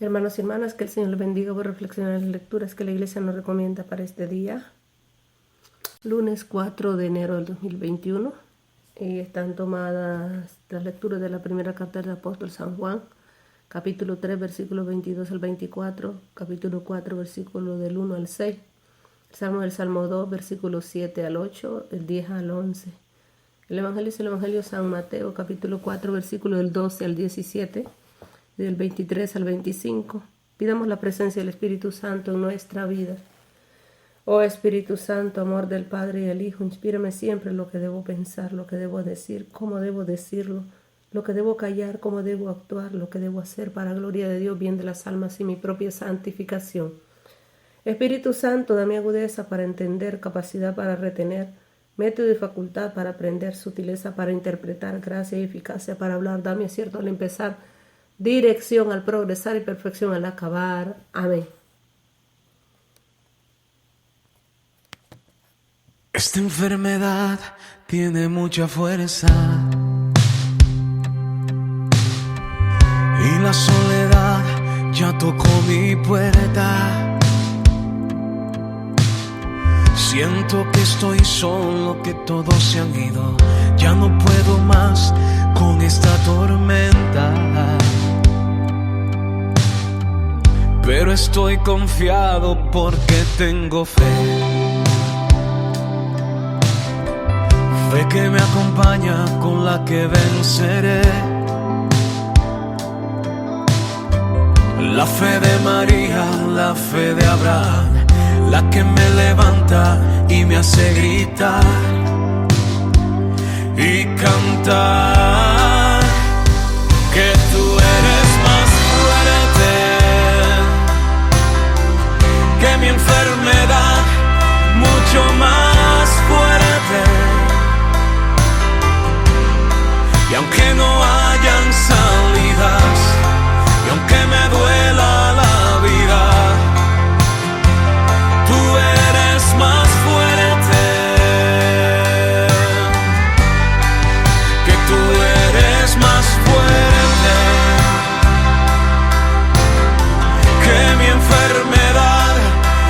Hermanos y hermanas, que el Señor les bendiga por reflexionar en las lecturas que la Iglesia nos recomienda para este día, lunes 4 de enero del 2021. Y están tomadas las lecturas de la primera carta del apóstol San Juan, capítulo 3, versículos 22 al 24, capítulo 4, versículos del 1 al 6, el Salmo 2, versículos 7 al 8, del 10 al 11. El Evangelio es el Evangelio de San Mateo, capítulo 4, versículos del 12 al 17, del 23 al 25. Pidamos la presencia del Espíritu Santo en nuestra vida. Oh Espíritu Santo, amor del Padre y del Hijo, inspírame siempre en lo que debo pensar, lo que debo decir, cómo debo decirlo, lo que debo callar, cómo debo actuar, lo que debo hacer para gloria de Dios, bien de las almas y mi propia santificación. Espíritu Santo, dame agudeza para entender, capacidad para retener, método y facultad para aprender, sutileza para interpretar, gracia y eficacia para hablar. Dame acierto al empezar, dirección al progresar y perfección al acabar. Amén. Esta enfermedad tiene mucha fuerza y la soledad ya tocó mi puerta. Siento que estoy solo, que todos se han ido. Ya no puedo más con esta tormenta, pero estoy confiado porque tengo fe. Fe que me acompaña, con la que venceré. La fe de María, la fe de Abraham, la que me levanta y me hace gritar y cantar que tú eres más fuerte que mi enfermedad, mucho más fuerte. Y aunque no hayan salidas, y aunque me duela la vida, tú eres más fuerte, que tú eres más fuerte que mi enfermedad,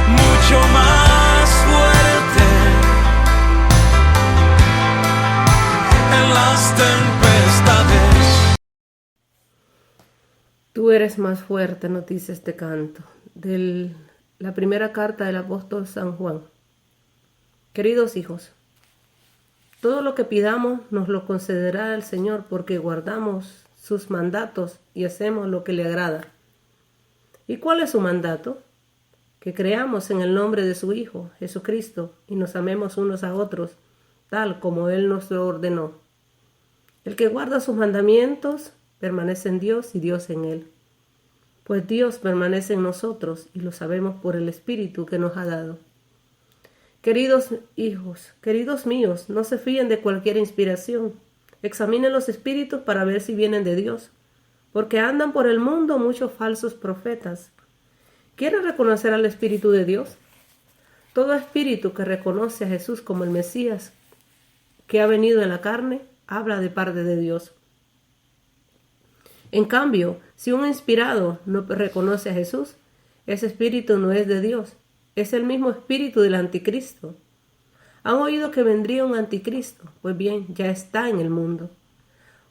mucho más fuerte en las tempestades. Tú eres más fuerte, nos dice este canto, de la primera carta del apóstol San Juan. Queridos hijos, todo lo que pidamos nos lo concederá el Señor porque guardamos sus mandatos y hacemos lo que le agrada. ¿Y cuál es su mandato? Que creamos en el nombre de su Hijo, Jesucristo, y nos amemos unos a otros, tal como Él nos lo ordenó. El que guarda sus mandamientos permanece en Dios y Dios en él. Pues Dios permanece en nosotros y lo sabemos por el Espíritu que nos ha dado. Queridos hijos, queridos míos, no se fíen de cualquier inspiración. Examinen los espíritus para ver si vienen de Dios, porque andan por el mundo muchos falsos profetas. ¿Quieren reconocer al Espíritu de Dios? Todo espíritu que reconoce a Jesús como el Mesías, que ha venido en la carne, habla de parte de Dios. En cambio, si un inspirado no reconoce a Jesús, ese espíritu no es de Dios, es el mismo espíritu del anticristo. ¿Han oído que vendría un anticristo? Pues bien, ya está en el mundo.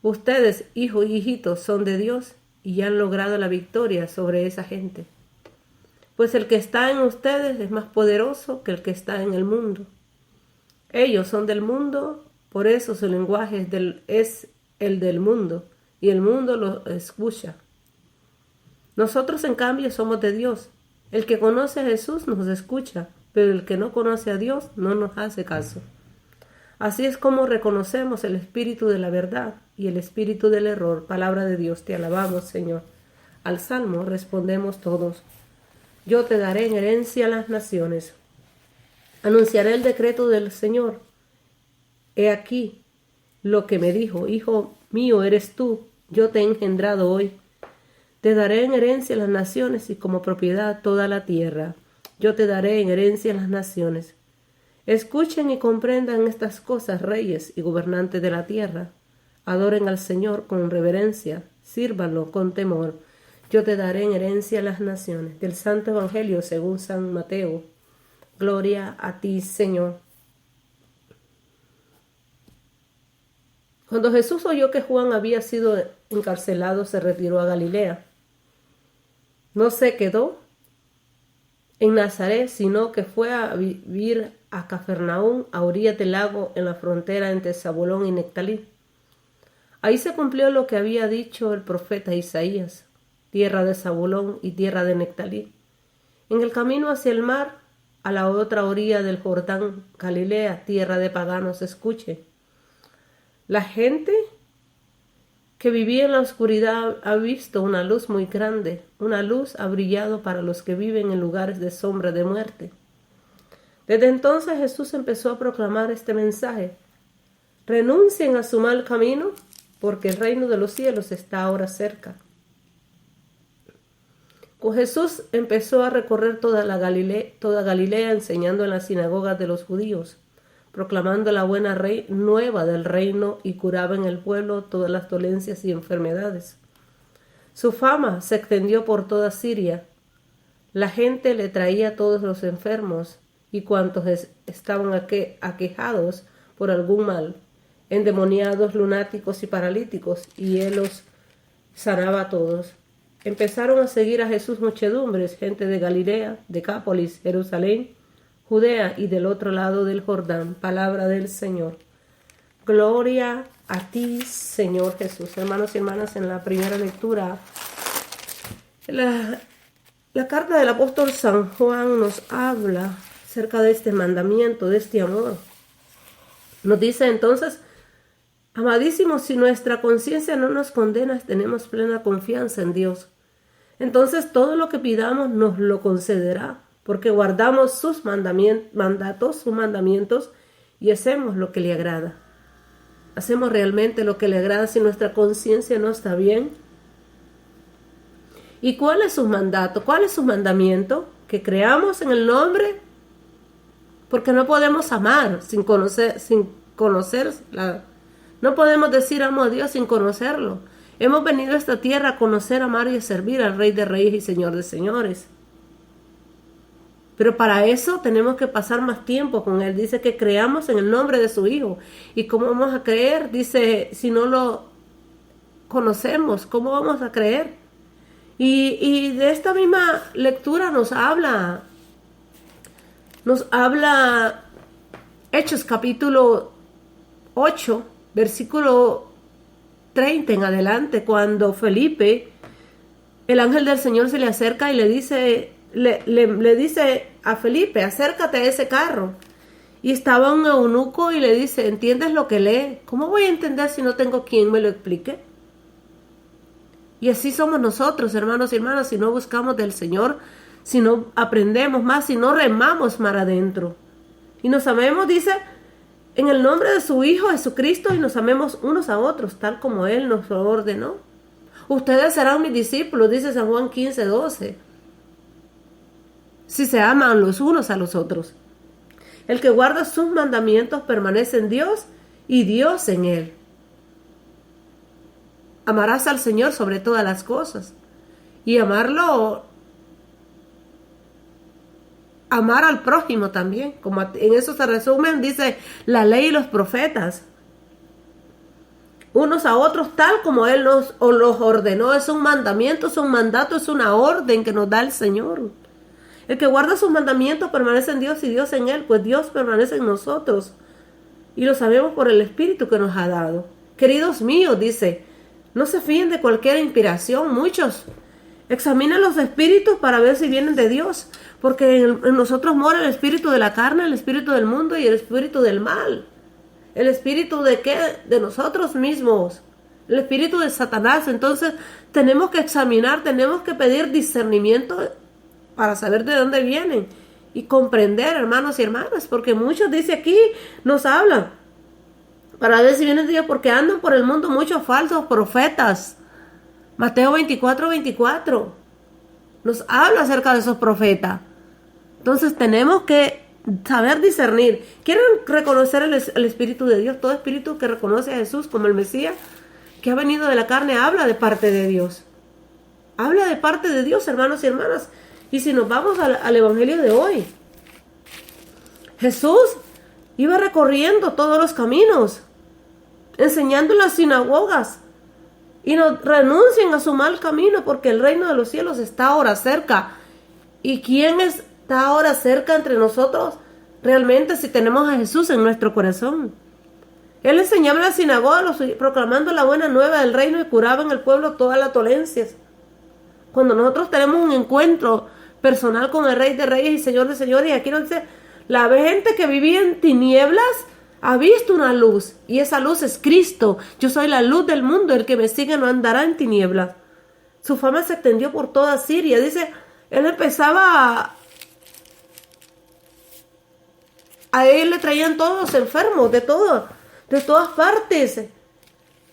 Ustedes, hijos y hijitos, son de Dios y ya han logrado la victoria sobre esa gente. Pues el que está en ustedes es más poderoso que el que está en el mundo. Ellos son del mundo, por eso su lenguaje es el del mundo, y el mundo lo escucha. Nosotros, en cambio, somos de Dios. El que conoce a Jesús nos escucha, pero el que no conoce a Dios no nos hace caso. Así es como reconocemos el espíritu de la verdad y el espíritu del error. Palabra de Dios, te alabamos, Señor. Al salmo respondemos todos: yo te daré en herencia a las naciones. Anunciaré el decreto del Señor. He aquí lo que me dijo: hijo mío eres tú, yo te he engendrado hoy. Te daré en herencia a las naciones y como propiedad toda la tierra. Yo te daré en herencia a las naciones. Escuchen y comprendan estas cosas, reyes y gobernantes de la tierra. Adoren al Señor con reverencia, sírvanlo con temor. yo te daré en herencia las naciones. Del Santo Evangelio según San Mateo. Gloria a ti, Señor. Cuando Jesús oyó que Juan había sido encarcelado, se retiró a Galilea. No se quedó en Nazaret, sino que fue a vivir a Cafarnaúm, a orillas del lago, en la frontera entre Zabulón y Neftalí. Ahí se cumplió lo que había dicho el profeta Isaías: tierra de Zabulón y tierra de Neftalí. En el camino hacia el mar, a la otra orilla del Jordán, Galilea, tierra de paganos, escuche. La gente que vivía en la oscuridad ha visto una luz muy grande. Una luz ha brillado para los que viven en lugares de sombra de muerte. Desde entonces Jesús empezó a proclamar este mensaje: renuncien a su mal camino, porque el reino de los cielos está ahora cerca. Con Jesús empezó a recorrer toda Galilea, enseñando en las sinagogas de los judíos, proclamando la buena nueva del reino, y curaba en el pueblo todas las dolencias y enfermedades. Su fama se extendió por toda Siria. La gente le traía todos los enfermos y cuantos estaban aquejados por algún mal, endemoniados, lunáticos y paralíticos, y él los sanaba a todos. Empezaron a seguir a Jesús muchedumbres, gente de Galilea, Decápolis, Jerusalén, Judea y del otro lado del Jordán. Palabra del Señor. Gloria a ti, Señor Jesús. Hermanos y hermanas, en la primera lectura, la carta del apóstol San Juan nos habla acerca de este mandamiento, de este amor. Nos dice entonces: amadísimos, si nuestra conciencia no nos condena, tenemos plena confianza en Dios. Entonces todo lo que pidamos nos lo concederá, porque guardamos sus mandatos, sus mandamientos, y hacemos lo que le agrada. Hacemos realmente lo que le agrada si nuestra conciencia no está bien. ¿Y cuál es su mandato? ¿Cuál es su mandamiento? Que creamos en el nombre, porque no podemos amar sin conocer. No podemos decir amo a Dios sin conocerlo. Hemos venido a esta tierra a conocer, amar y a servir al Rey de Reyes y Señor de Señores. Pero para eso tenemos que pasar más tiempo con Él. Dice que creamos en el nombre de su Hijo. ¿Y cómo vamos a creer? Dice, si no lo conocemos, ¿cómo vamos a creer? Y de esta misma lectura nos habla Hechos capítulo 8, versículo 30 en adelante, cuando Felipe, el ángel del Señor, se le acerca y le dice a Felipe: acércate a ese carro. Y estaba un eunuco y le dice: ¿entiendes lo que lee? ¿Cómo voy a entender si no tengo quien me lo explique? Y así somos nosotros, hermanos y hermanas, si no buscamos del Señor, si no aprendemos más, si no remamos mar adentro. Y nos amemos, dice, en el nombre de su Hijo Jesucristo, y nos amemos unos a otros, tal como Él nos ordenó. Ustedes serán mis discípulos, dice San Juan 15:12. Si se aman los unos a los otros. El que guarda sus mandamientos permanece en Dios y Dios en él. Amarás al Señor sobre todas las cosas. Y amar al prójimo también. Como en eso se resumen, dice, la ley y los profetas. Unos a otros tal como Él los ordenó. Es un mandamiento, es un mandato, es una orden que nos da el Señor. El que guarda sus mandamientos permanece en Dios y Dios en él, pues Dios permanece en nosotros. Y lo sabemos por el Espíritu que nos ha dado. Queridos míos, dice, no se fíen de cualquier inspiración. Muchos examinen los espíritus para ver si vienen de Dios, porque en nosotros mora el espíritu de la carne, el espíritu del mundo y el espíritu del mal. ¿El espíritu de qué? De nosotros mismos. El espíritu de Satanás. Entonces tenemos que examinar, tenemos que pedir discernimiento para saber de dónde vienen y comprender, hermanos y hermanas, porque muchos, dice aquí, nos hablan para ver si vienen de Dios, porque andan por el mundo muchos falsos profetas. Mateo 24:24 nos habla acerca de esos profetas. Entonces tenemos que saber discernir. ¿Quieren reconocer el Espíritu de Dios? Todo espíritu que reconoce a Jesús como el Mesías, que ha venido de la carne, habla de parte de Dios. Habla de parte de Dios, hermanos y hermanas. Y si nos vamos al evangelio de hoy, Jesús iba recorriendo todos los caminos, enseñando en las sinagogas. Y no renuncien a su mal camino, porque el reino de los cielos está ahora cerca. ¿Y quién está ahora cerca entre nosotros? Realmente, si tenemos a Jesús en nuestro corazón. Él enseñaba en la sinagoga, proclamando la buena nueva del reino, y curaba en el pueblo todas las dolencias. Cuando nosotros tenemos un encuentro personal con el Rey de Reyes y Señor de Señores, y aquí nos dice, la gente que vivía en tinieblas ha visto una luz, y esa luz es Cristo. Yo soy la luz del mundo, el que me sigue no andará en tinieblas. Su fama se extendió por toda Siria. Dice, él empezaba a él le traían todos los enfermos, de todas partes.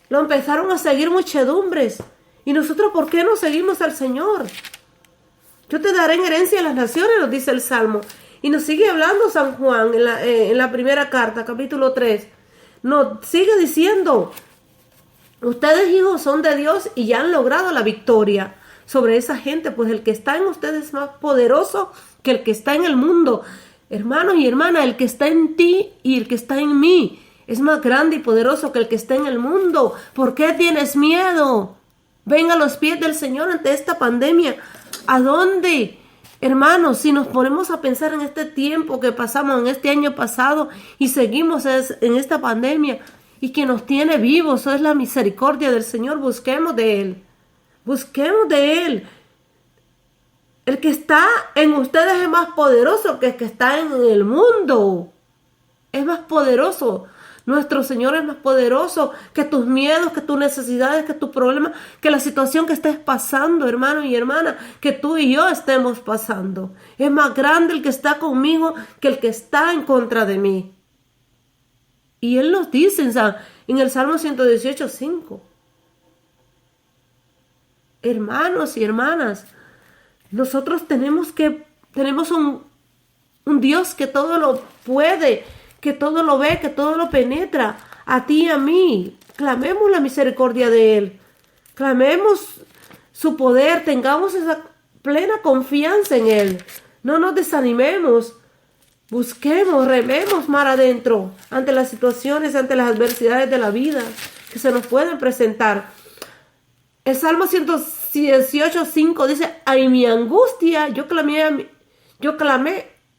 Lo empezaron a seguir muchedumbres. ¿Y nosotros por qué no seguimos al Señor? Yo te daré en herencia a las naciones, nos dice el Salmo. Y nos sigue hablando San Juan en la primera carta, capítulo 3. Nos sigue diciendo, ustedes hijos son de Dios y ya han logrado la victoria sobre esa gente, pues el que está en ustedes es más poderoso que el que está en el mundo. Hermanos y hermanas, el que está en ti y el que está en mí es más grande y poderoso que el que está en el mundo. ¿Por qué tienes miedo? Ven a los pies del Señor ante esta pandemia. ¿A dónde? Hermanos, si nos ponemos a pensar en este tiempo que pasamos, en este año pasado, y seguimos en esta pandemia, y que nos tiene vivos, eso es la misericordia del Señor. Busquemos de Él. Busquemos de Él. El que está en ustedes es más poderoso que el que está en el mundo. Es más poderoso. Nuestro Señor es más poderoso que tus miedos, que tus necesidades, que tus problemas, que la situación que estés pasando, hermano y hermana, que tú y yo estemos pasando. Es más grande el que está conmigo que el que está en contra de mí. Y Él nos dice en el Salmo 118:5. Hermanos y hermanas, nosotros tenemos un Dios que todo lo puede, que todo lo ve, que todo lo penetra, a ti y a mí. Clamemos la misericordia de Él, clamemos su poder, tengamos esa plena confianza en Él. No nos desanimemos, busquemos, rememos mar adentro ante las situaciones, ante las adversidades de la vida que se nos pueden presentar. El Salmo 118:5 dice, en mi angustia yo clamé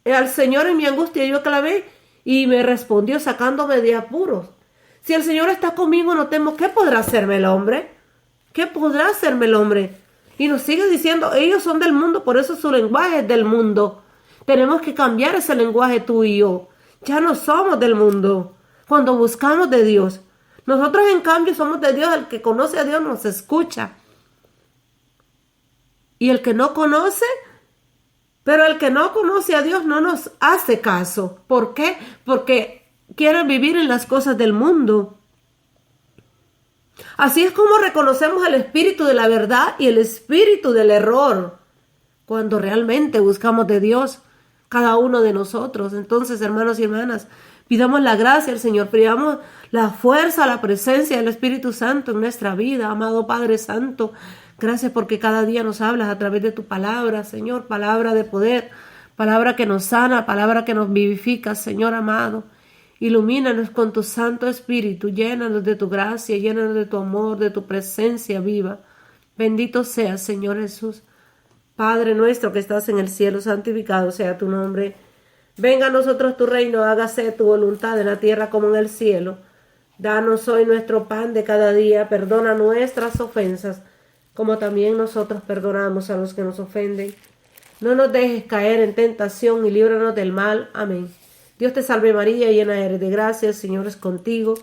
al Señor, en mi angustia yo clamé y me respondió sacándome de apuros. Si el Señor está conmigo, no temo. ¿Qué podrá hacerme el hombre? ¿Qué podrá hacerme el hombre? Y nos sigue diciendo, ellos son del mundo, por eso su lenguaje es del mundo. Tenemos que cambiar ese lenguaje tú y yo. Ya no somos del mundo cuando buscamos de Dios. Nosotros en cambio somos de Dios. El que conoce a Dios nos escucha. Y el que no conoce, pero el que no conoce a Dios no nos hace caso. ¿Por qué? Porque quieren vivir en las cosas del mundo. Así es como reconocemos el espíritu de la verdad y el espíritu del error, cuando realmente buscamos de Dios, cada uno de nosotros. Entonces, hermanos y hermanas, pidamos la gracia al Señor, pidamos la fuerza, la presencia del Espíritu Santo en nuestra vida. Amado Padre Santo, gracias porque cada día nos hablas a través de tu palabra, Señor, palabra de poder, palabra que nos sana, palabra que nos vivifica, Señor amado. Ilumínanos con tu Santo Espíritu, llénanos de tu gracia, llénanos de tu amor, de tu presencia viva. Bendito seas, Señor Jesús. Padre nuestro que estás en el cielo, santificado sea tu nombre. Venga a nosotros tu reino, hágase tu voluntad en la tierra como en el cielo. Danos hoy nuestro pan de cada día, perdona nuestras ofensas, como también nosotros perdonamos a los que nos ofenden. No nos dejes caer en tentación y líbranos del mal. Amén. Dios te salve María, llena eres de gracia, el Señor es contigo.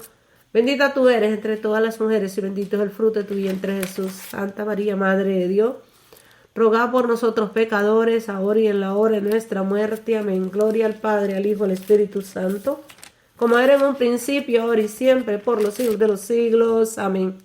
Bendita tú eres entre todas las mujeres y bendito es el fruto de tu vientre Jesús. Santa María, Madre de Dios, rogad por nosotros pecadores, ahora y en la hora de nuestra muerte. Amén. Gloria al Padre, al Hijo, al Espíritu Santo, como era en un principio, ahora y siempre, por los siglos de los siglos. Amén.